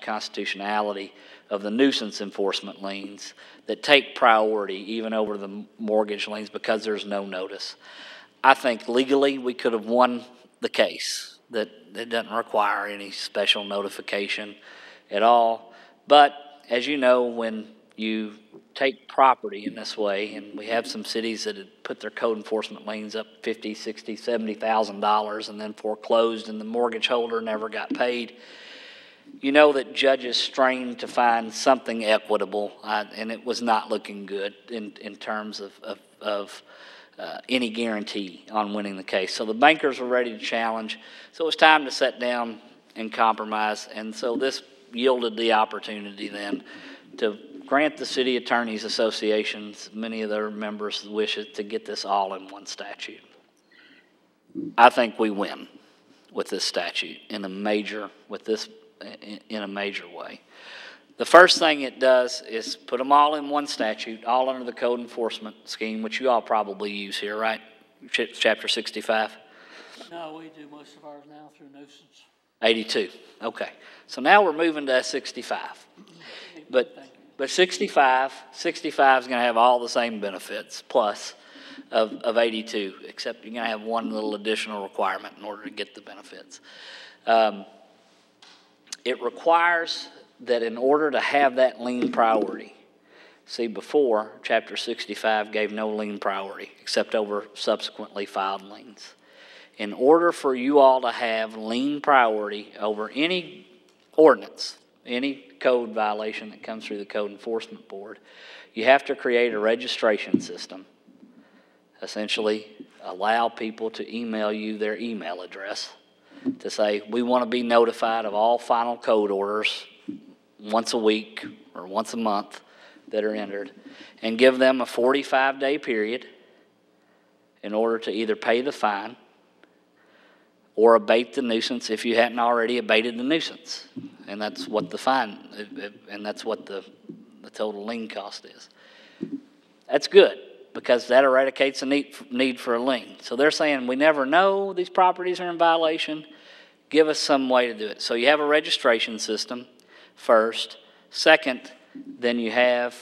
constitutionality of the nuisance enforcement liens that take priority even over the mortgage liens because there's no notice. I think legally we could have won the case, that it doesn't require any special notification at all. But as you know, when you take property in this way, and we have some cities that had put their code enforcement liens up $50,000, $60,000, $70,000 and then foreclosed and the mortgage holder never got paid, you know that judges strained to find something equitable, and it was not looking good in terms of any guarantee on winning the case. So the bankers were ready to challenge. So it was time to sit down and compromise. And so this yielded the opportunity then to grant the city attorneys associations, many of their members' wishes, to get this all in one statute. I think we win with this statute in a major way. The first thing it does is put them all in one statute, all under the code enforcement scheme, which you all probably use here, right? Chapter 65? No, we do most of ours now through nuisance. 82, okay. So now we're moving to 65. But 65 is going to have all the same benefits plus of 82, except you're going to have one little additional requirement in order to get the benefits. It requires that in order to have that lien priority, see, before, Chapter 65 gave no lien priority except over subsequently filed liens. In order for you all to have lien priority over any ordinance, any code violation that comes through the Code Enforcement Board, you have to create a registration system. Essentially, allow people to email you their email address to say, we want to be notified of all final code orders once a week or once a month that are entered, and give them a 45-day period in order to either pay the fine or abate the nuisance if you hadn't already abated the nuisance. And that's what the fine, and that's what the total lien cost is. That's good, because that eradicates the need for a lien. So they're saying, we never know these properties are in violation. Give us some way to do it. So you have a registration system first. Second, then you have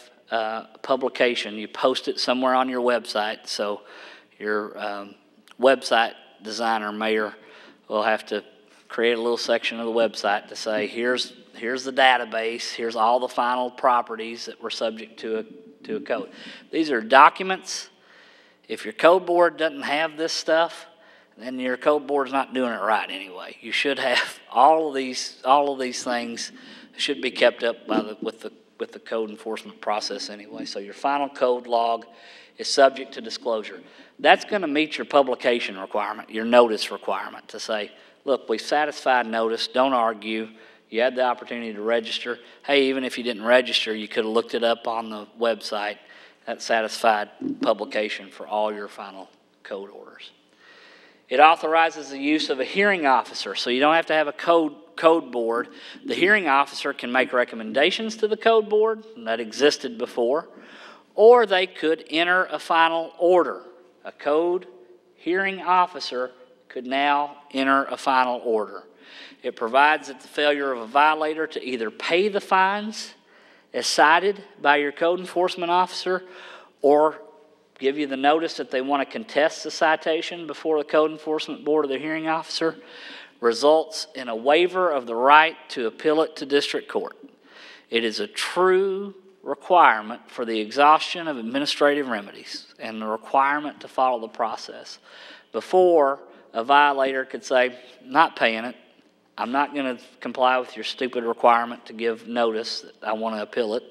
publication. You post it somewhere on your website. So your website designer, mayor, will have to create a little section of the website to say, here's the database, here's all the final properties that were subject to a code. These are documents. If your code board doesn't have this stuff, then your code board's not doing it right anyway. You should have all of these things should be kept up with the code enforcement process anyway. So your final code log is subject to disclosure. That's going to meet your publication requirement, your notice requirement, to say, look, we've satisfied notice, don't argue. You had the opportunity to register. Hey, even if you didn't register, you could have looked it up on the website. That satisfied publication for all your final code orders. It authorizes the use of a hearing officer, so you don't have to have a code board. The hearing officer can make recommendations to the code board, and that existed before, or they could enter a final order. A code hearing officer could now enter a final order. It provides that the failure of a violator to either pay the fines as cited by your code enforcement officer or give you the notice that they want to contest the citation before the code enforcement board or the hearing officer results in a waiver of the right to appeal it to district court. It is a true requirement for the exhaustion of administrative remedies and the requirement to follow the process. Before, a violator could say, not paying it, I'm not going to comply with your stupid requirement to give notice that I want to appeal it,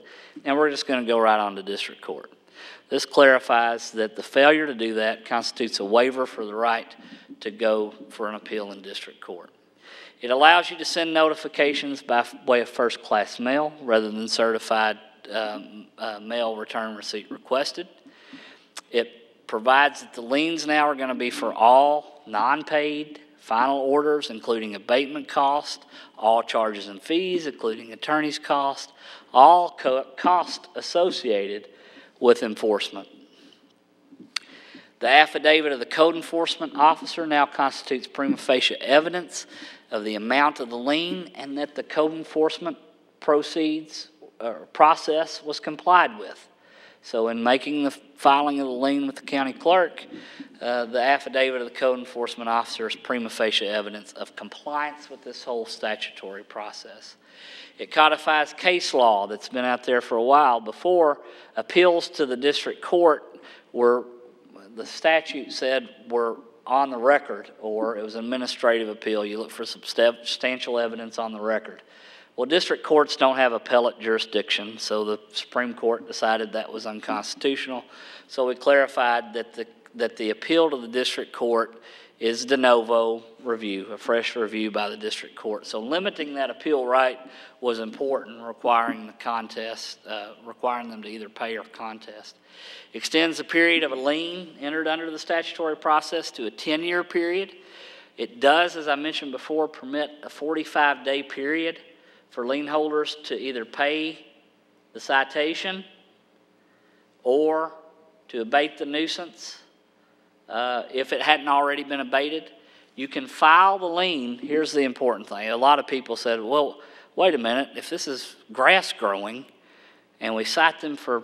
and we're just going to go right on to district court. This clarifies that the failure to do that constitutes a waiver for the right to go for an appeal in district court. It allows you to send notifications by way of first-class mail rather than certified mail return receipt requested. It provides that the liens now are going to be for all non-paid final orders, including abatement cost, all charges and fees, including attorney's cost, all costs associated with enforcement. The affidavit of the code enforcement officer now constitutes prima facie evidence of the amount of the lien and that the code enforcement process was complied with. So in making the filing of the lien with the county clerk, the affidavit of the code enforcement officer is prima facie evidence of compliance with this whole statutory process. It codifies case law that's been out there for a while. Before, appeals to the district court were, the statute said, were on the record, or it was an administrative appeal. You look for substantial evidence on the record. Well, district courts don't have appellate jurisdiction, so the Supreme Court decided that was unconstitutional. So we clarified that the appeal to the district court is de novo review, a fresh review by the district court. So limiting that appeal right was important, requiring them to either pay or contest. Extends the period of a lien entered under the statutory process to a 10-year period. It does, as I mentioned before, permit a 45-day period for lien holders to either pay the citation or to abate the nuisance. If it hadn't already been abated, you can file the lien. Here's the important thing. A lot of people said, well, wait a minute, if this is grass growing and we cite them for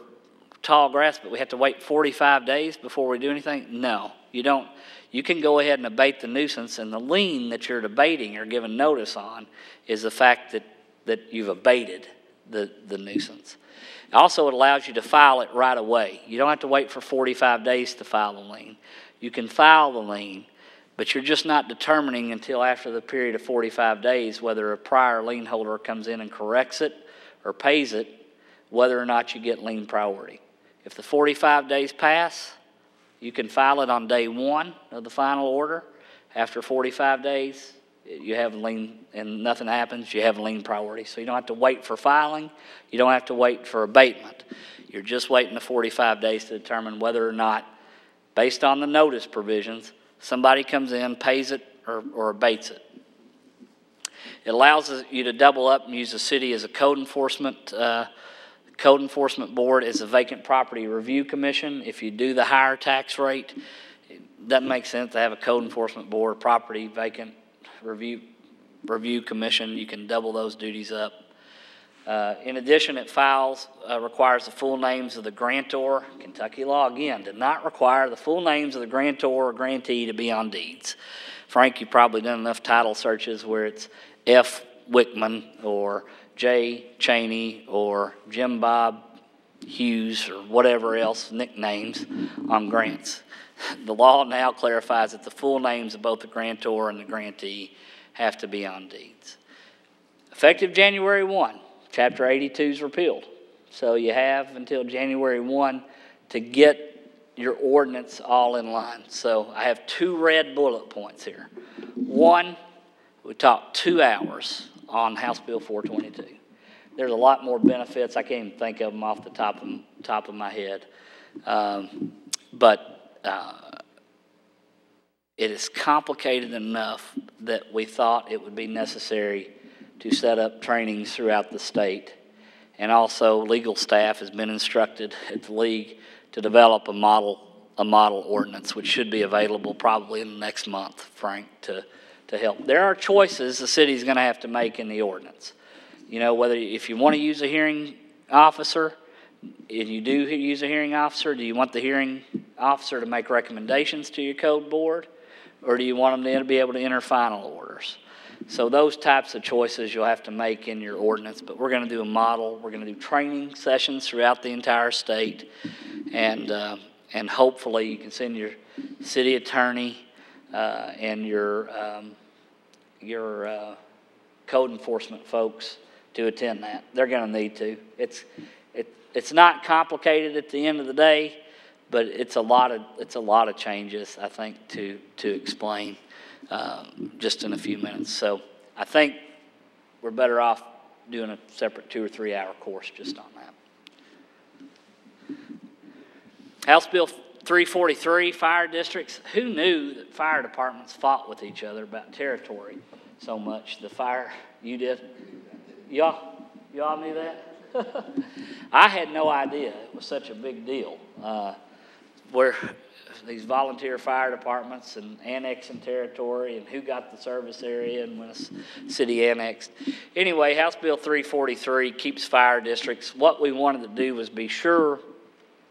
tall grass, but we have to wait 45 days before we do anything? No, you don't. You can go ahead and abate the nuisance, and the lien that you're debating or giving notice on is the fact that you've abated the nuisance. Also, it allows you to file it right away. You don't have to wait for 45 days to file the lien. You can file the lien, but you're just not determining until after the period of 45 days whether a prior lien holder comes in and corrects it or pays it, whether or not you get lien priority. If the 45 days pass, you can file it on day one of the final order. After 45 days, you have lien, and nothing happens, you have lien priority. So you don't have to wait for filing. You don't have to wait for abatement. You're just waiting the 45 days to determine whether or not, based on the notice provisions, somebody comes in, pays it, or abates it. It allows you to double up and use the city as a code enforcement board as a vacant property review commission. If you do the higher tax rate, it doesn't make sense to have a code enforcement board, property vacant review commission. You can double those duties up. In addition, it requires the full names of the grantor. Kentucky law, again, did not require the full names of the grantor or grantee to be on deeds. Frank, you've probably done enough title searches where it's F. Wickman or J. Cheney or Jim Bob Hughes or whatever else nicknames on grants. The law now clarifies that the full names of both the grantor and the grantee have to be on deeds. Effective January 1, Chapter 82 is repealed. So you have until January 1 to get your ordinance all in line. So I have 2 red bullet points here. One, we talked 2 hours on House Bill 422. There's a lot more benefits. I can't even think of them off the top of my head. It is complicated enough that we thought it would be necessary to set up trainings throughout the state. And also, legal staff has been instructed at the league to develop a model ordinance, which should be available probably in the next month, Frank, to help. There are choices the city's going to have to make in the ordinance. You know, if you want to use a hearing officer, if you do use a hearing officer, do you want the hearing officer to make recommendations to your code board, or do you want them to be able to enter final orders? So those types of choices you'll have to make in your ordinance, but we're going to do a model. We're going to do training sessions throughout the entire state, and hopefully you can send your city attorney and your code enforcement folks to attend that. They're going to need to. It's not complicated at the end of the day, but it's a lot of changes, I think, to explain just in a few minutes. So I think we're better off doing a separate 2 or 3 hour course just on that. House Bill 343, fire districts. Who knew that fire departments fought with each other about territory so much? You did? Y'all knew that? I had no idea it was such a big deal. where these volunteer fire departments and annexing territory and who got the service area and when a city annexed. Anyway, House Bill 343 keeps fire districts. What we wanted to do was be sure,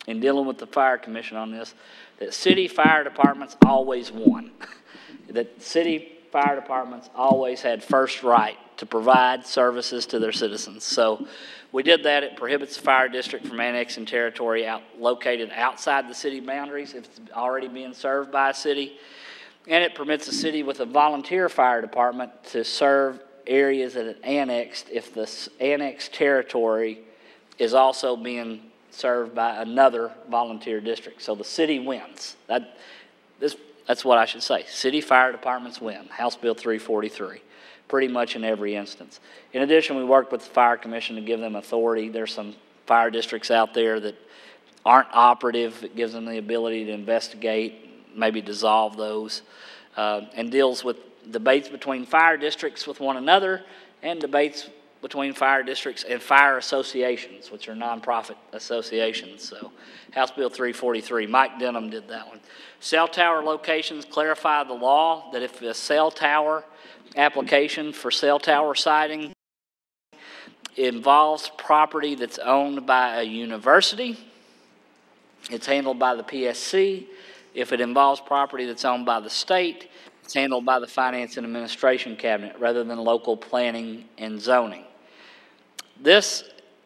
in dealing with the Fire Commission on this, that city fire departments always won. That city fire departments always had first right to provide services to their citizens. So we did that. It prohibits the fire district from annexing territory located outside the city boundaries if it's already being served by a city. And it permits a city with a volunteer fire department to serve areas that it annexed if the annexed territory is also being served by another volunteer district. So the city wins. That's what I should say. City fire departments win. House Bill 343, pretty much in every instance. In addition, we worked with the Fire Commission to give them authority. There's some fire districts out there that aren't operative. It gives them the ability to investigate, maybe dissolve those, and deals with debates between fire districts with one another and debates between fire districts and fire associations, which are nonprofit associations. So House Bill 343, Mike Denham did that one. Cell tower locations clarify the law that if a cell tower application for cell tower siting involves property that's owned by a university, it's handled by the PSC. If it involves property that's owned by the state, it's handled by the Finance and Administration Cabinet rather than local planning and zoning. This,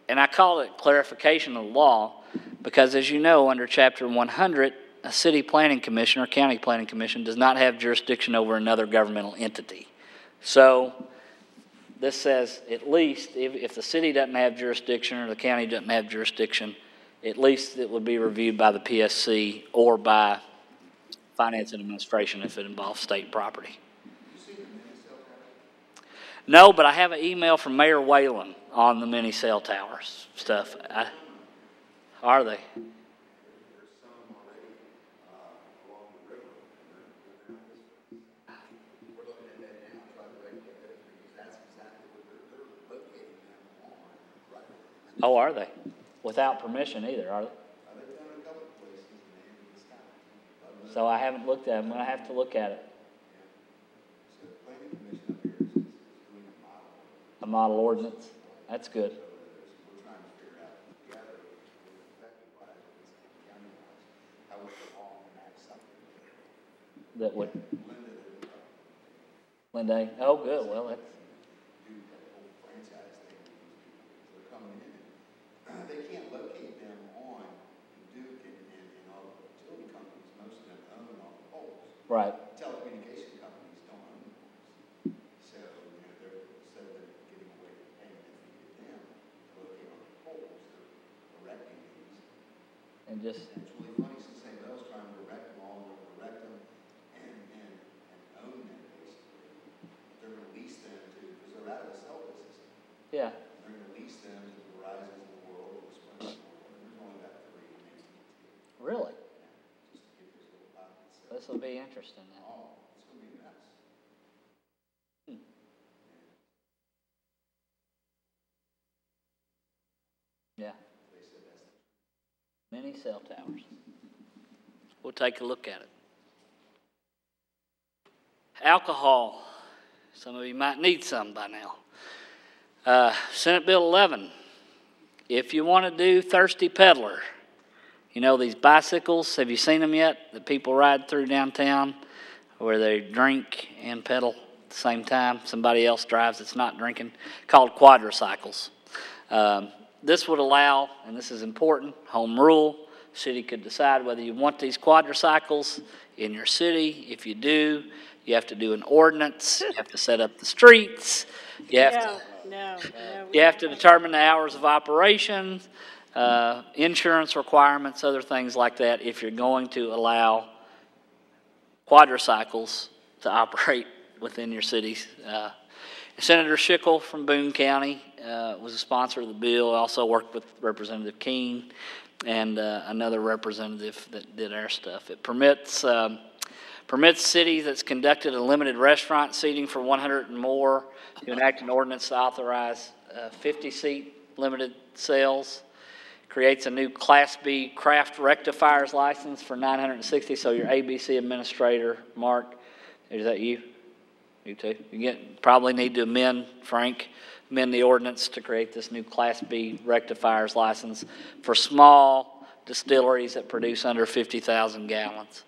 and I call it clarification of the law, because as you know, under Chapter 100, a city planning commission or county planning commission does not have jurisdiction over another governmental entity. So this says at least if the city doesn't have jurisdiction or the county doesn't have jurisdiction, at least it would be reviewed by the PSC or by Finance and Administration if it involves state property. No, but I have an email from Mayor Whalen on the mini cell towers stuff. Are they? Oh, are they? Without permission either, are they? So I haven't looked at them. I have to look at it. A model ordinance. That's good. That would. Linda. Oh, good. Well, that's. They can't locate them on Duke and all the utility companies. Most of them own all the poles. Right. Telecommunication companies don't own the poles. So, they're instead of getting away with paying them to locate on the poles, they're erecting these. And just. And it's really funny since St. Bell's trying to erect them all, they'll erect them and own them basically. They're going to lease them to, because they're out of the cell business. Yeah. They're going to lease them to the Verizon of the world, or the Sprint of the world. There's only about 3 maybe. Really? Yeah, just to get those little pockets. So, This will be interesting then. oh, it's going to be a mess. Yeah. They said that's Many cell towers. We'll take a look at it. Alcohol. Some of you might need some by now. Senate Bill 11. If you want to do Thirsty Peddler, you know these bicycles, have you seen them yet that people ride through downtown where they drink and pedal at the same time? Somebody else drives that's not drinking, called quadricycles. This would allow, and this is important, home rule. City could decide whether you want these quadricycles in your city. If you do, you have to do an ordinance. You have to set up the streets. You have you have to determine the hours of operation, insurance requirements, other things like that if you're going to allow quadricycles to operate within your cities. Senator Schickel from Boone County was a sponsor of the bill. Also worked with Representative Keene and another representative that did our stuff. It permits cities that's conducted a limited restaurant seating for 100 and more to enact an ordinance to authorize 50-seat limited sales. creates a new Class B craft rectifiers license for $960. So your ABC administrator, Mark, is that you? You too? You probably need to amend the ordinance to create this new Class B rectifiers license for small distilleries that produce under 50,000 gallons.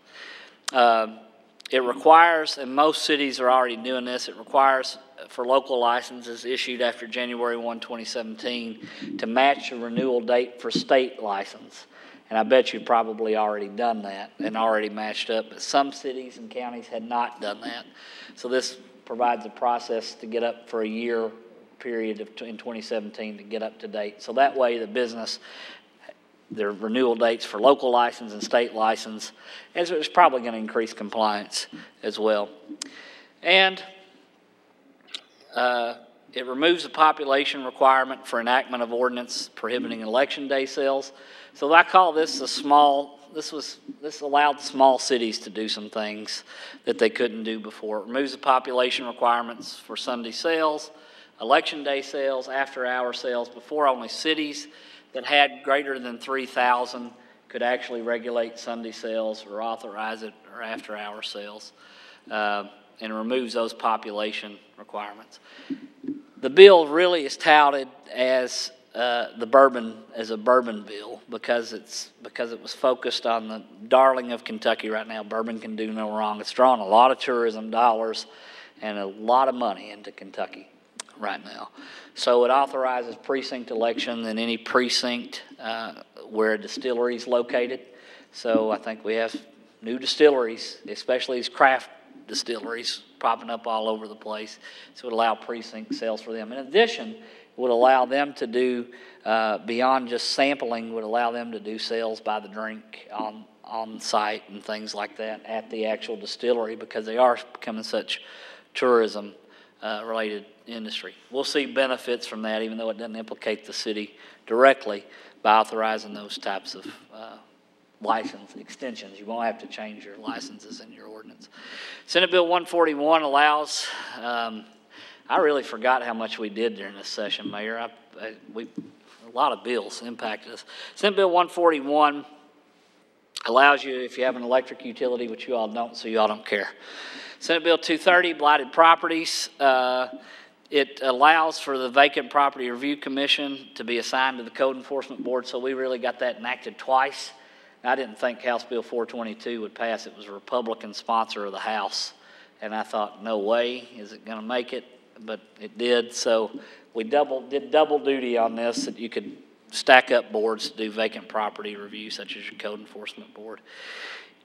It requires, and most cities are already doing this, it requires for local licenses issued after January 1, 2017 to match the renewal date for state license. And I bet you've probably already done that and already matched up. But some cities and counties had not done that. So this provides a process to get up for a year period in 2017 to get up to date. So that way the business, their renewal dates for local license and state license, as it's probably going to increase compliance as well. And it removes the population requirement for enactment of ordinance prohibiting election day sales. So I call this this allowed small cities to do some things that they couldn't do before. It removes the population requirements for Sunday sales, election day sales, after-hour sales. Before, only cities that had greater than 3,000 could actually regulate Sunday sales or authorize it or after-hour sales, and it removes those population requirements. The bill really is touted as a bourbon bill because it was focused on the darling of Kentucky right now. Bourbon can do no wrong. It's drawing a lot of tourism dollars and a lot of money into Kentucky right now. So it authorizes precinct election in any precinct where a distillery is located. So I think we have new distilleries, especially these craft distilleries, popping up all over the place. So it would allow precinct sales for them. In addition, it would allow them to do, beyond just sampling, would allow them to do sales by the drink on site and things like that at the actual distillery because they are becoming such tourism related industry. We'll see benefits from that even though it doesn't implicate the city directly by authorizing those types of license extensions. You won't have to change your licenses in your ordinance. Senate Bill 141 allows, I really forgot how much we did during this session, Mayor. A lot of bills impacted us. Senate Bill 141 allows you, if you have an electric utility, which you all don't, so you all don't care. Senate Bill 230, blighted properties. It allows for the Vacant Property Review Commission to be assigned to the Code Enforcement Board, so we really got that enacted twice. I didn't think House Bill 422 would pass. It was a Republican sponsor of the House, and I thought, no way, is it going to make it? But it did, so we did double duty on this, that you could stack up boards to do vacant property review, such as your Code Enforcement Board.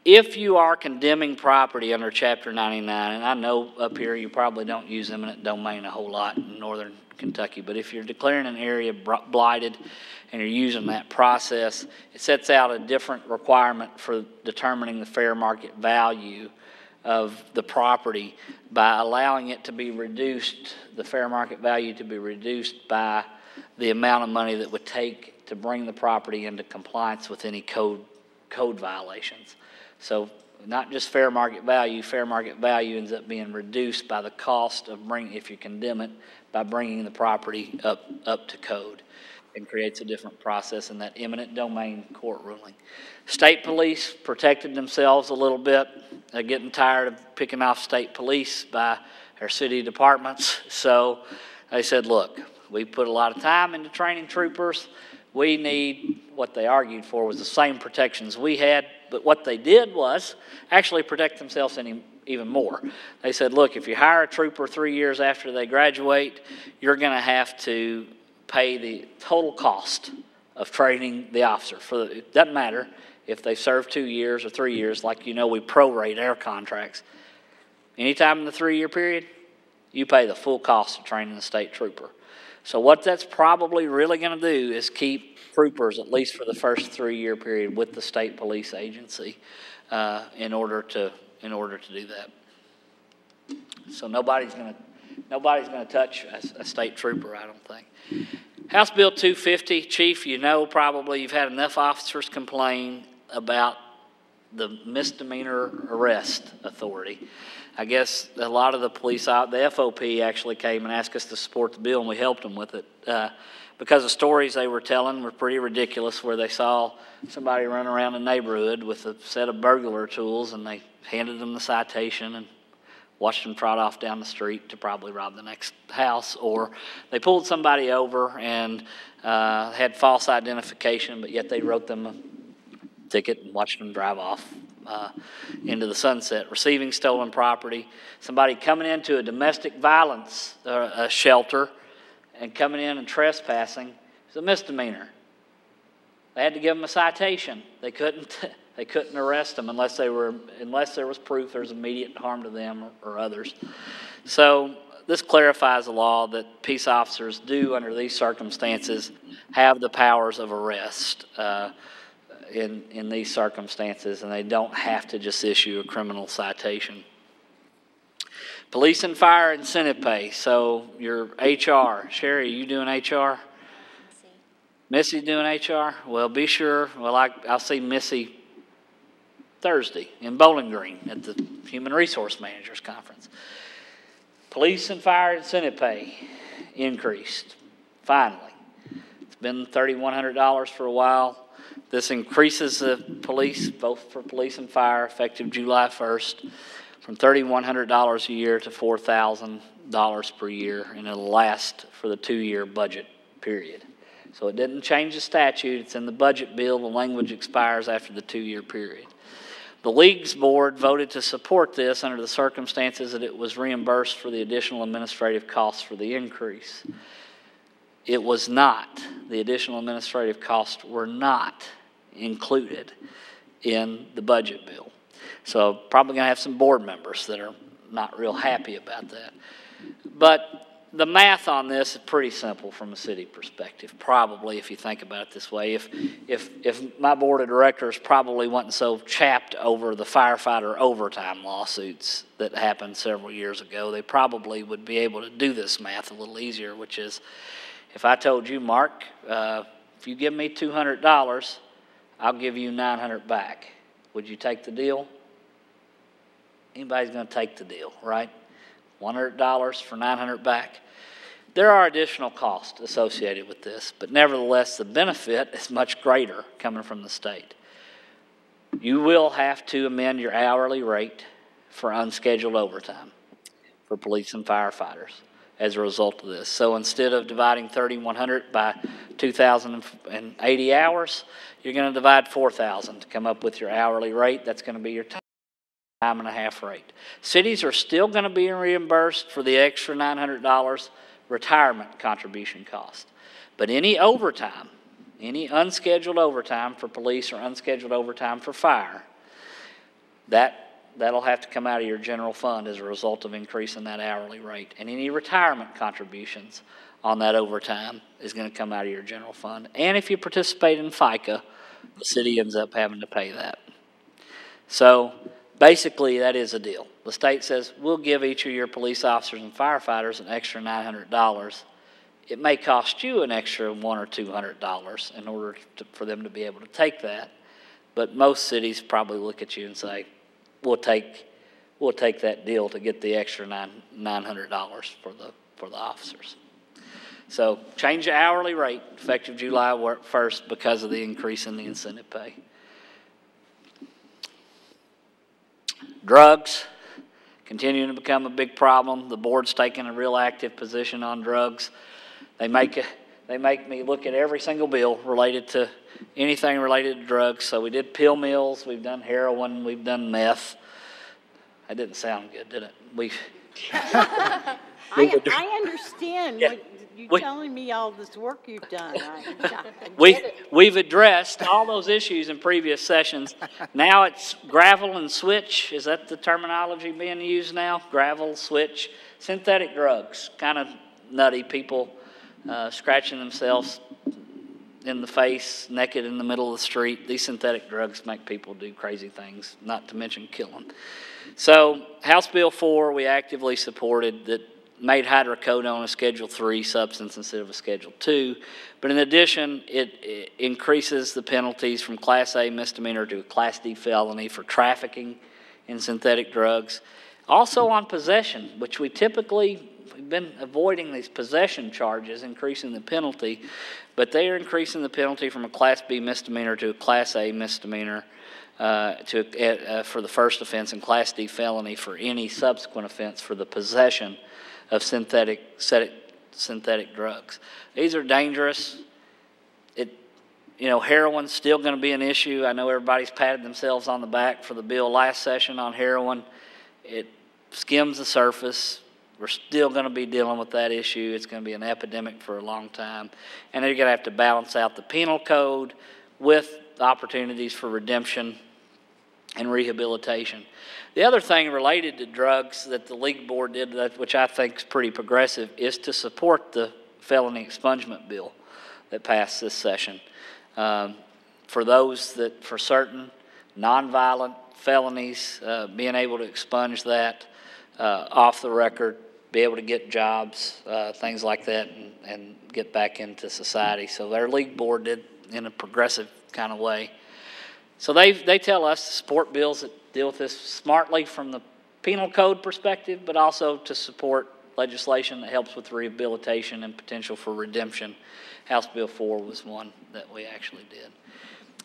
If you are condemning property under Chapter 99, and I know up here you probably don't use eminent domain a whole lot in northern Kentucky, but if you're declaring an area blighted and you're using that process, it sets out a different requirement for determining the fair market value of the property by allowing it to be reduced, the fair market value to be reduced by the amount of money that would take to bring the property into compliance with any code violations. So not just fair market value ends up being reduced by the cost of if you condemn it, by bringing the property up to code, and creates a different process in that eminent domain court ruling. State police protected themselves a little bit, getting tired of picking off state police by our city departments. So they said, look, we put a lot of time into training troopers. We need, what they argued for was the same protections we had, but what they did was actually protect themselves even more. They said, look, if you hire a trooper 3 years after they graduate, you're going to have to pay the total cost of training the officer. It doesn't matter if they serve 2 years or 3 years, like we prorate our contracts. Anytime in the 3-year period, you pay the full cost of training the state trooper. So what that's probably really going to do is keep troopers, at least for the first 3-year period, with the state police agency in order to do that. So nobody's going to touch a state trooper, I don't think. House Bill 250, Chief, probably you've had enough officers complain about the misdemeanor arrest authority. I guess a lot of the police, the FOP actually came and asked us to support the bill, and we helped them with it. because the stories they were telling were pretty ridiculous, where they saw somebody run around the neighborhood with a set of burglar tools, and they handed them the citation and watched them trot off down the street to probably rob the next house. Or they pulled somebody over and had false identification, but yet they wrote them a ticket and watched them drive off into the sunset. Receiving stolen property, somebody coming into a domestic violence shelter and coming in and trespassing is a misdemeanor. They had to give them a citation. They couldn't arrest them unless there was proof there's immediate harm to them or others. So this clarifies the law that peace officers do, under these circumstances, have the powers of arrest in these circumstances, and they don't have to just issue a criminal citation. Police and fire incentive pay. So your HR, Sherry, are you doing HR? Missy doing HR? Well, be sure. Well, I'll see Missy Thursday in Bowling Green at the Human Resource Managers Conference. Police and fire incentive pay increased, finally. It's been $3,100 for a while. This increases the police, both for police and fire, effective July 1st, from $3,100 a year to $4,000 per year, and it'll last for the 2-year budget period. So it didn't change the statute. It's in the budget bill. The language expires after the 2-year period. The League's board voted to support this under the circumstances that it was reimbursed for the additional administrative costs for the increase. It was not. The additional administrative costs were not included in the budget bill. So probably going to have some board members that are not real happy about that. But the math on this is pretty simple from a city perspective, probably, if you think about it this way. If my board of directors probably wasn't so chapped over the firefighter overtime lawsuits that happened several years ago, they probably would be able to do this math a little easier, which is, if I told you, Mark, if you give me $200, I'll give you $900 back. Would you take the deal? Anybody's going to take the deal, right? $100 for $900 back. There are additional costs associated with this, but nevertheless, the benefit is much greater coming from the state. You will have to amend your hourly rate for unscheduled overtime for police and firefighters as a result of this. So instead of dividing 3,100 by 2,080 hours, you're going to divide 4,000 to come up with your hourly rate. That's going to be your time and a half rate. Cities are still going to be reimbursed for the extra $900 retirement contribution cost. But any overtime, any unscheduled overtime for police or unscheduled overtime for fire, that'll have to come out of your general fund as a result of increasing that hourly rate. And any retirement contributions on that overtime is going to come out of your general fund. And if you participate in FICA, the city ends up having to pay that. So basically, that is a deal. The state says, we'll give each of your police officers and firefighters an extra $900. It may cost you an extra $100 or $200 in order for them to be able to take that. But most cities probably look at you and say, we'll take that deal to get the extra $900 for the officers. So change the hourly rate effective July 1st because of the increase in the incentive pay. Drugs continuing to become a big problem. The board's taking a real active position on drugs. They make me look at every single bill related to anything related to drugs. So we did pill mills, we've done heroin, we've done meth. That didn't sound good, did it? I understand what you're telling me, all this work you've done. We've addressed all those issues in previous sessions. Now it's gravel and switch. Is that the terminology being used now? Gravel, switch, synthetic drugs. Kind of nutty, people scratching themselves in the face, naked in the middle of the street. These synthetic drugs make people do crazy things, not to mention kill them. So House Bill 4 we actively supported, that made hydrocodone a Schedule 3 substance instead of a Schedule 2. But in addition, it increases the penalties from Class A misdemeanor to a Class D felony for trafficking in synthetic drugs. Also on possession, which we've we've been avoiding these possession charges, increasing the penalty, but they are increasing the penalty from a Class B misdemeanor to a Class A misdemeanor for the first offense, and Class D felony for any subsequent offense for the possession of synthetic drugs. These are dangerous. Heroin's still going to be an issue. I know everybody's patted themselves on the back for the bill last session on heroin. It skims the surface. We're still going to be dealing with that issue. It's going to be an epidemic for a long time. And they're going to have to balance out the penal code with opportunities for redemption and rehabilitation. The other thing related to drugs that the league board did, which I think is pretty progressive, is to support the felony expungement bill that passed this session. For those that, for certain nonviolent felonies, being able to expunge that off the record, be able to get jobs, things like that, and get back into society. So their league board did in a progressive kind of way. So they tell us to support bills that deal with this smartly from the penal code perspective, but also to support legislation that helps with rehabilitation and potential for redemption. House Bill 4 was one that we actually did.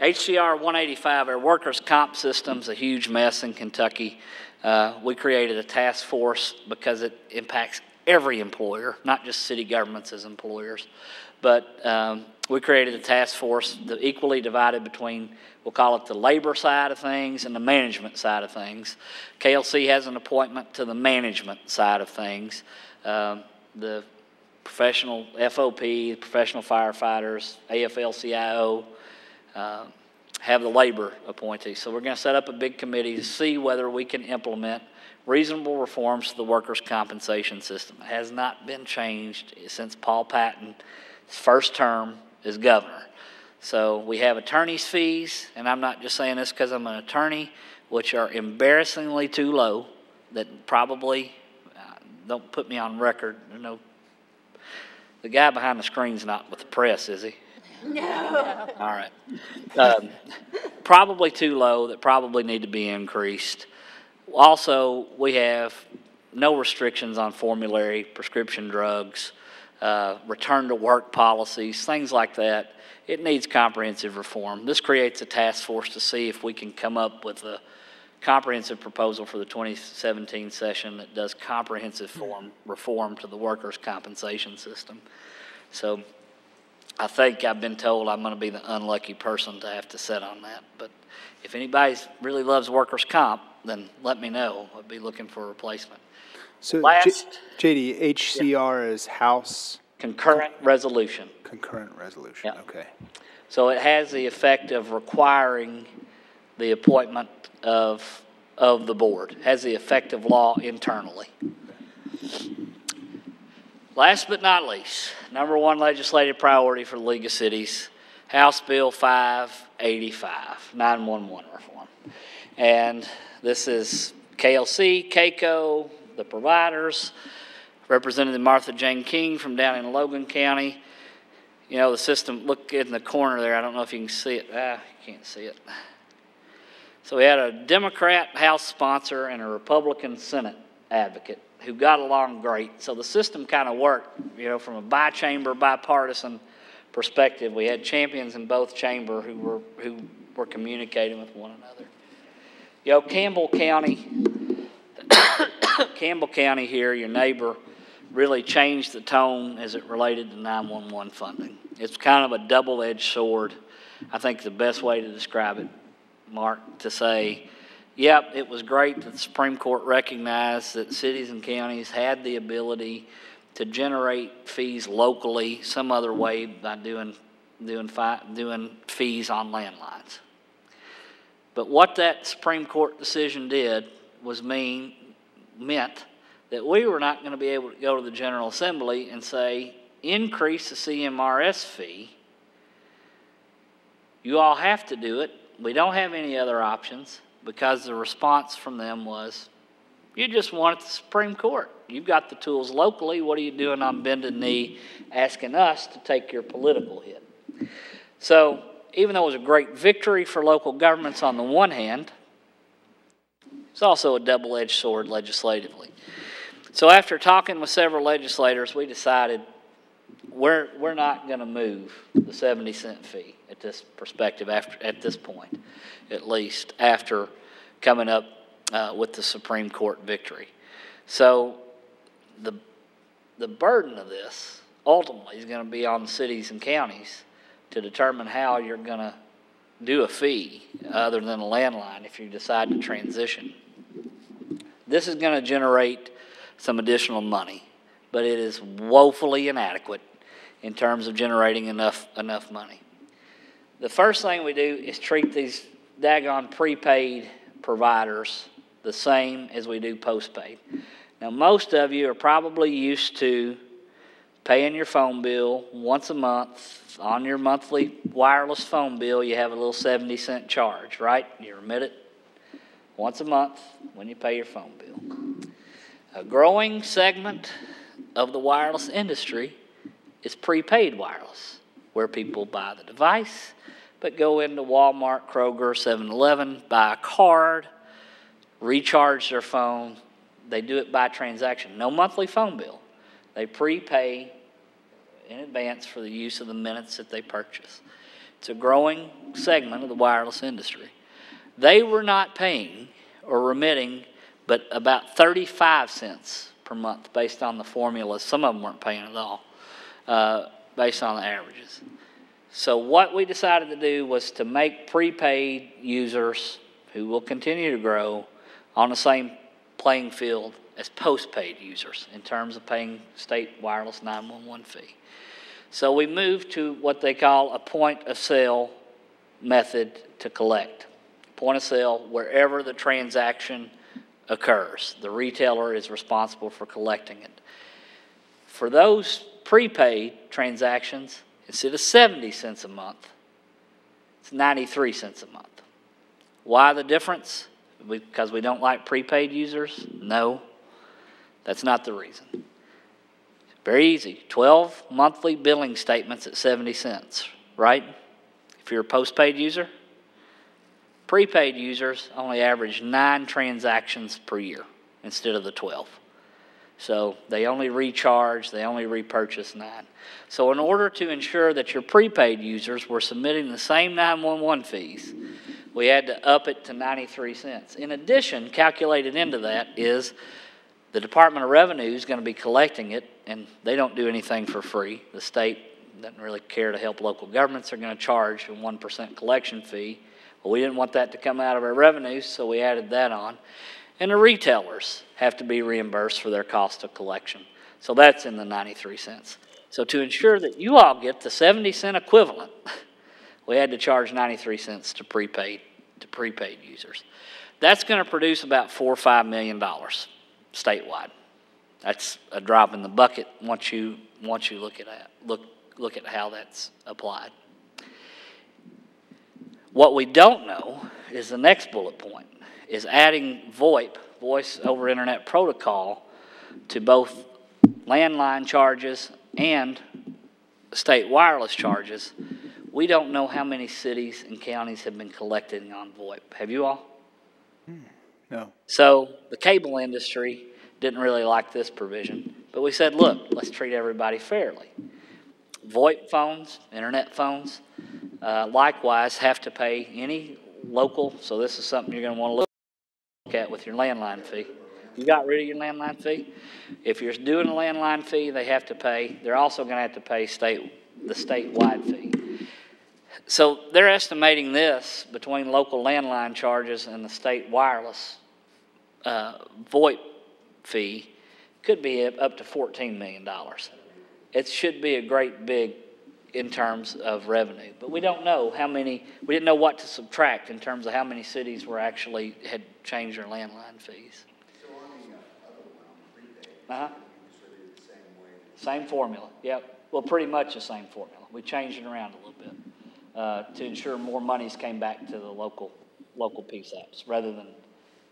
HCR 185, our workers' comp system's a huge mess in Kentucky. We created a task force because it impacts every employer, not just city governments as employers. But we created a task force equally divided between, we'll call it the labor side of things and the management side of things. KLC has an appointment to the management side of things. The professional FOP, professional firefighters, AFL-CIO, have the labor appointees. So we're going to set up a big committee to see whether we can implement reasonable reforms to the workers' compensation system. It has not been changed since Paul Patton's first term as governor. So we have attorney's fees, and I'm not just saying this because I'm an attorney, which are embarrassingly too low, that probably, don't put me on record, the guy behind the screen's not with the press, is he? No. All right. Probably too low, that probably need to be increased. Also, we have no restrictions on formulary prescription drugs, return to work policies, things like that. It needs comprehensive reform. This creates a task force to see if we can come up with a comprehensive proposal for the 2017 session that does comprehensive reform to the workers' compensation system. So I think I've been told I'm going to be the unlucky person to have to sit on that. But if anybody really loves workers' comp, then let me know. I'll be looking for a replacement. So JD, HCR is House? Concurrent resolution. Concurrent resolution, yep. Okay. So it has the effect of requiring the appointment of the board. It has the effect of law internally. Last but not least, number one legislative priority for the League of Cities, House Bill 585, 911 reform. And this is KLC, KACO, the providers, Representative Martha Jane King from down in Logan County. The system, look in the corner there. I don't know if you can see it. You can't see it. So we had a Democrat House sponsor and a Republican Senate advocate who got along great. So the system kind of worked, from a bipartisan perspective. We had champions in both chamber who were communicating with one another. Campbell County here, your neighbor, really changed the tone as it related to 911 funding. It's kind of a double-edged sword. I think the best way to describe it, Mark, to say, yep, it was great that the Supreme Court recognized that cities and counties had the ability to generate fees locally some other way by doing fees on landlines. But what that Supreme Court decision did was meant that we were not going to be able to go to the General Assembly and say, increase the CMRS fee. You all have to do it. We don't have any other options, because the response from them was, you just want it the Supreme Court. You've got the tools locally. What are you doing on bended knee asking us to take your political hit? So even though it was a great victory for local governments on the one hand, it's also a double-edged sword legislatively. So after talking with several legislators, we decided we're not going to move the 70-cent fee at this perspective, at this point, at least, after coming up with the Supreme Court victory. So the burden of this ultimately is going to be on the cities and counties to determine how you're going to do a fee other than a landline if you decide to transition. This is going to generate some additional money, but it is woefully inadequate in terms of generating enough money. The first thing we do is treat these daggone prepaid providers the same as we do postpaid. Now, most of you are probably used to paying your phone bill once a month. On your monthly wireless phone bill, you have a little 70-cent charge, right? You remit it once a month when you pay your phone bill. A growing segment of the wireless industry is prepaid wireless, where people buy the device, but go into Walmart, Kroger, 7-Eleven, buy a card, recharge their phone. They do it by transaction. No monthly phone bill. They prepay in advance for the use of the minutes that they purchase. It's a growing segment of the wireless industry. They were not paying or remitting but about 35 cents per month based on the formulas. Some of them weren't paying at all, based on the averages. So what we decided to do was to make prepaid users, who will continue to grow, on the same playing field as postpaid users in terms of paying state wireless 911 fee. So we moved to what they call a point-of-sale method to collect. Point of sale, wherever the transaction occurs. The retailer is responsible for collecting it. For those prepaid transactions, instead of 70 cents a month, it's 93 cents a month. Why the difference? Because we don't like prepaid users? No, that's not the reason. Very easy. 12 monthly billing statements at 70 cents, right? If you're a postpaid user. Prepaid users only average 9 transactions per year instead of the 12. So they only recharge, they only repurchase 9. So in order to ensure that your prepaid users were submitting the same 911 fees, we had to up it to 93 cents. In addition, calculated into that is the Department of Revenue is going to be collecting it, and they don't do anything for free. The state doesn't really care to help local governments. They're going to charge a 1% collection fee. Well, we didn't want that to come out of our revenues, so we added that on. And the retailers have to be reimbursed for their cost of collection. So that's in the 93 cents. So to ensure that you all get the 70-cent equivalent, we had to charge 93 cents to prepaid users. That's going to produce about $4 or $5 million statewide. That's a drop in the bucket once you look at how that's applied. What we don't know is the next bullet point, is adding VoIP, Voice over Internet Protocol, to both landline charges and state wireless charges. We don't know how many cities and counties have been collecting on VoIP. Have you all? No. So the cable industry didn't really like this provision, but we said, look, let's treat everybody fairly. VoIP phones, internet phones, likewise have to pay any local, so this is something you're going to want to look at with your landline fee. You got rid of your landline fee? If you're doing a landline fee, they have to pay. They're also going to have to pay the statewide fee. So they're estimating this between local landline charges and the state wireless VoIP fee could be up to $14 million. It should be a great big in terms of revenue, but we don't know how many. We didn't know what to subtract in terms of how many cities were actually had changed their landline fees. So on the other one, on prepaid, distributed the same way? Same formula, yep. Well, pretty much the same formula. We changed it around a little bit to ensure more monies came back to the local PSAPs rather than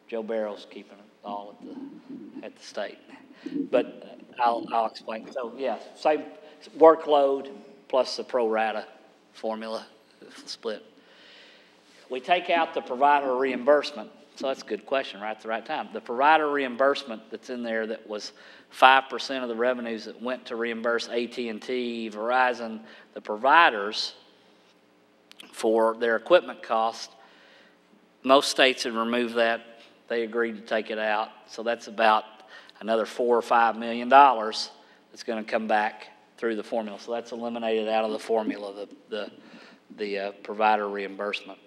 Joe Barrow's keeping it all at the state. But I'll explain. So yeah, same workload plus the pro rata formula split. We take out the provider reimbursement So that's a good question, right at the right time. The provider reimbursement that's in there that was 5% of the revenues that went to reimburse AT&T, Verizon, the providers for their equipment costs, most states had removed that. They agreed to take it out. So that's about another $4 or $5 million that's going to come back through the formula. So that's eliminated out of the formula, the provider reimbursement.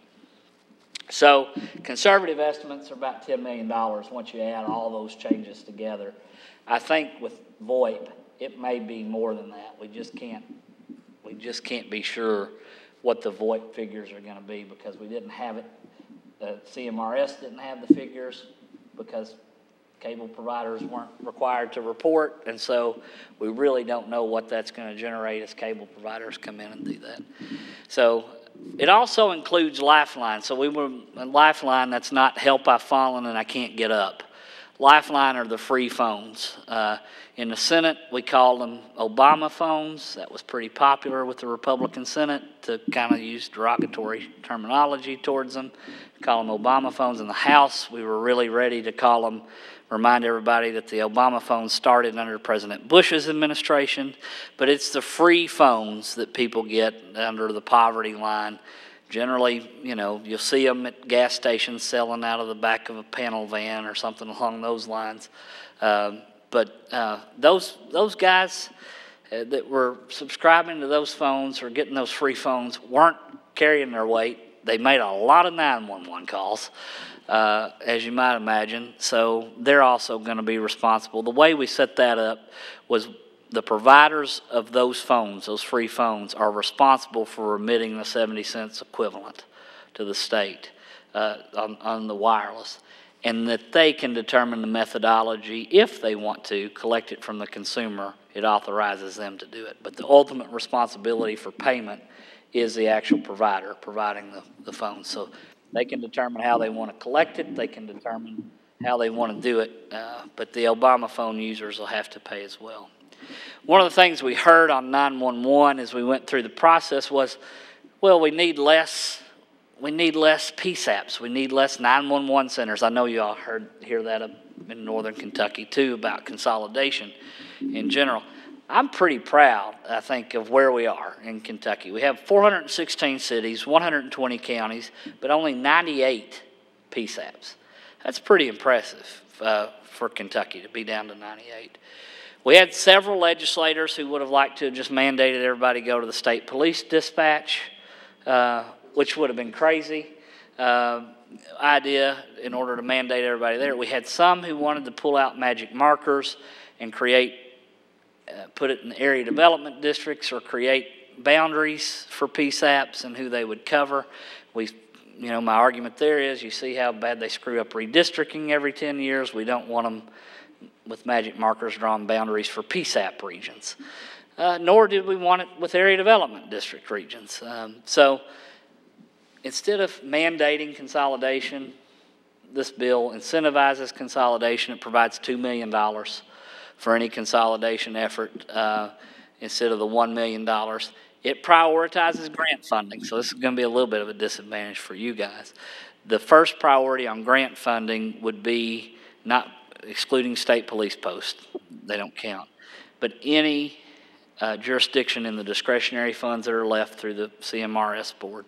So conservative estimates are about $10 million once you add all those changes together. I think with VoIP, it may be more than that. We just can't be sure what the VoIP figures are going to be because we didn't have it. CMRS didn't have the figures because cable providers weren't required to report, and so we really don't know what that's going to generate as cable providers come in and do that. So it also includes Lifeline. So we were Lifeline. That's not Help I've Fallen and I Can't Get Up. Lifeline are the free phones. In the Senate, we called them Obama phones. That was pretty popular with the Republican Senate to kind of use derogatory terminology towards them. Call them Obama phones. In the House, we were really ready to call them, remind everybody that the Obama phones started under President Bush's administration, but it's the free phones that people get under the poverty line. Generally, you know, you'll see them at gas stations selling out of the back of a panel van or something along those lines. But those guys that were subscribing to those phones or getting those free phones weren't carrying their weight. They made a lot of 911 calls, as you might imagine. So they're also going to be responsible. The way we set that up was the providers of those phones, those free phones, are responsible for remitting the 70 cents equivalent to the state on the wireless, and that they can determine the methodology if they want to collect it from the consumer. It authorizes them to do it. But the ultimate responsibility for payment is the actual provider providing the phone. So they can determine how they want to collect it. They can determine how they want to do it. But the Obama phone users will have to pay as well. One of the things we heard on 911 as we went through the process was, well, we need less PSAPs. We need less 911 centers. I know you all hear that up in northern Kentucky too about consolidation in general. I'm pretty proud, I think, of where we are in Kentucky. We have 416 cities, 120 counties, but only 98 PSAPs. That's pretty impressive for Kentucky to be down to 98. We had several legislators who would have liked to have just mandated everybody go to the state police dispatch, which would have been crazy idea in order to mandate everybody there. We had some who wanted to pull out magic markers and put it in area development districts or create boundaries for PSAPs and who they would cover. My argument there is you see how bad they screw up redistricting every 10 years. We don't want them with magic markers drawing boundaries for PSAP regions. Nor did we want it with area development district regions. So instead of mandating consolidation, this bill incentivizes consolidation. It provides $2 million for any consolidation effort instead of the $1 million. It prioritizes grant funding, so this is going to be a little bit of a disadvantage for you guys. The first priority on grant funding would be not excluding state police posts. They don't count. But any jurisdiction in the discretionary funds that are left through the CMRS board.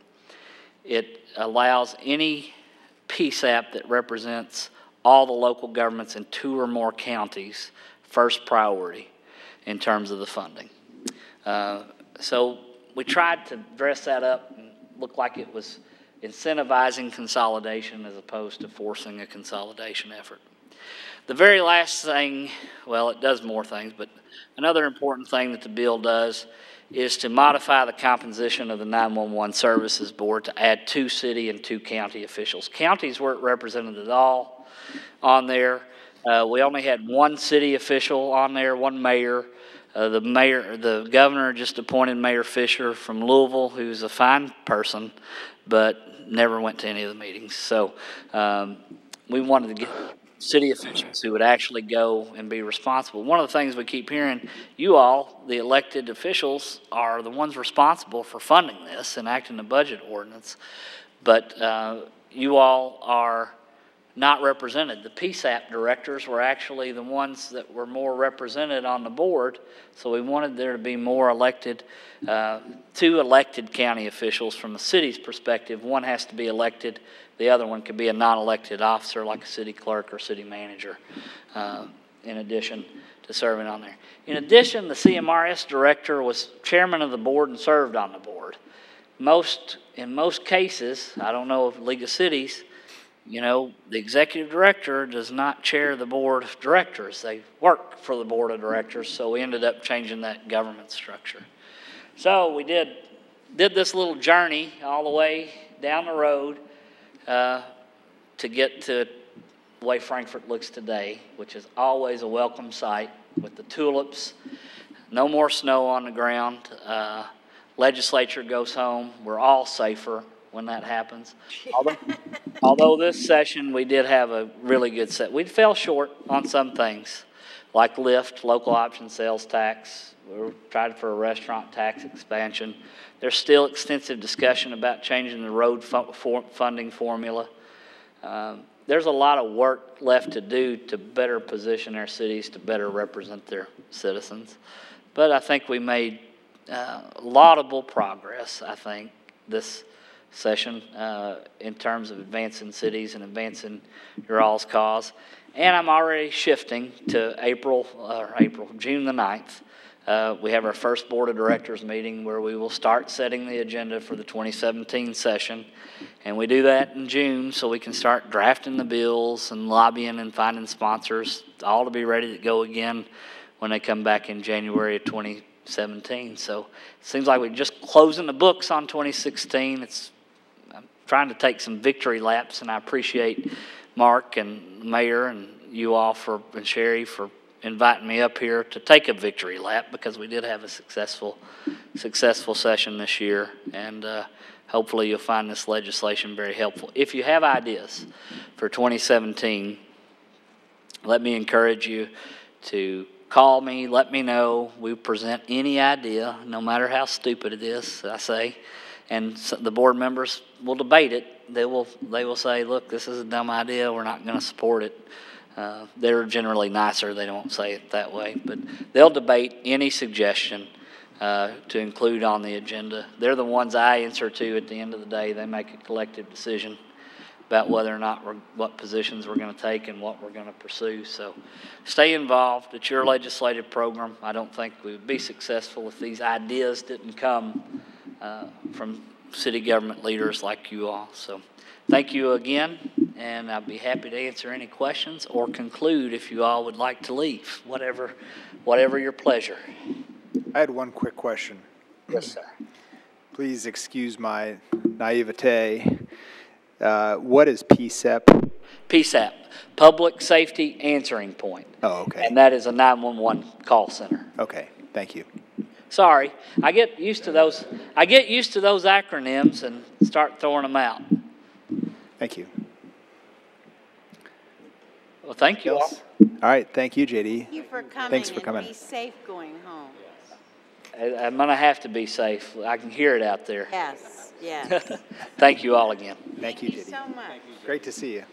It allows any PSAP that represents all the local governments in 2 or more counties first priority in terms of the funding. So we tried to dress that up and look like it was incentivizing consolidation as opposed to forcing a consolidation effort. The very last thing, well, it does more things, but another important thing that the bill does is to modify the composition of the 911 Services Board to add 2 city and 2 county officials. Counties weren't represented at all on there. We only had 1 city official on there, 1 mayor. The governor just appointed Mayor Fisher from Louisville, who's a fine person, but never went to any of the meetings. So we wanted to get city officials who would actually go and be responsible. One of the things we keep hearing, you all, the elected officials, are the ones responsible for funding this and acting the budget ordinance. But you all are not represented. The PSAP directors were actually the ones that were more represented on the board, so we wanted there to be more elected, 2 elected county officials from the city's perspective. One has to be elected. The other one could be a non-elected officer like a city clerk or city manager, in addition to serving on there. In addition, the CMRS director was chairman of the board and served on the board. In most cases, I don't know of League of Cities, you know, the executive director does not chair the board of directors. They work for the board of directors, so we ended up changing that government structure. So we did this little journey all the way down the road to get to the way Frankfort looks today, which is always a welcome sight with the tulips, no more snow on the ground. Legislature goes home. We're all safer when that happens. Although this session we did have a really good set. We fell short on some things, like LIFT, local option sales tax. We tried for a restaurant tax expansion. There's still extensive discussion about changing the road funding formula. There's a lot of work left to do to better position our cities to better represent their citizens. But I think we made laudable progress, I think, this session in terms of advancing cities and advancing your all's cause. And I'm already shifting to June the 9th. We have our first board of directors meeting where we will start setting the agenda for the 2017 session. And we do that in June so we can start drafting the bills and lobbying and finding sponsors, all to be ready to go again when they come back in January of 2017. So it seems like we're just closing the books on 2016. I'm trying to take some victory laps, and I appreciate Mark and the mayor and you all and Sherry for inviting me up here to take a victory lap, because we did have a successful session this year, and hopefully you'll find this legislation very helpful. If you have ideas for 2017, let me encourage you to call me, let me know. We present any idea, no matter how stupid it is, I say, and so the board members will debate it. They will say, look, this is a dumb idea, we're not going to support it. They're generally nicer, they don't say it that way, but they'll debate any suggestion to include on the agenda. They're the ones I answer to at the end of the day. They make a collective decision about whether or not what positions we're going to take and what we're going to pursue. So stay involved. It's your legislative program. I don't think we would be successful if these ideas didn't come from city government leaders like you all. So thank you again, and I'll be happy to answer any questions or conclude if you all would like to leave, whatever your pleasure. I had one quick question. Yes, sir. Please excuse my naivete. What is PSAP? PSAP, Public Safety Answering Point. Oh, okay. And that is a 911 call center. Okay, thank you. Sorry, I get used to those acronyms and start throwing them out. Thank you. Well, thank you all. All right, thank you, JD. Thank you for coming. Thanks for coming. And be safe going home. I'm going to have to be safe. I can hear it out there. Yes, yes. Thank you all again. Thank you, JD. So much. Great to see you.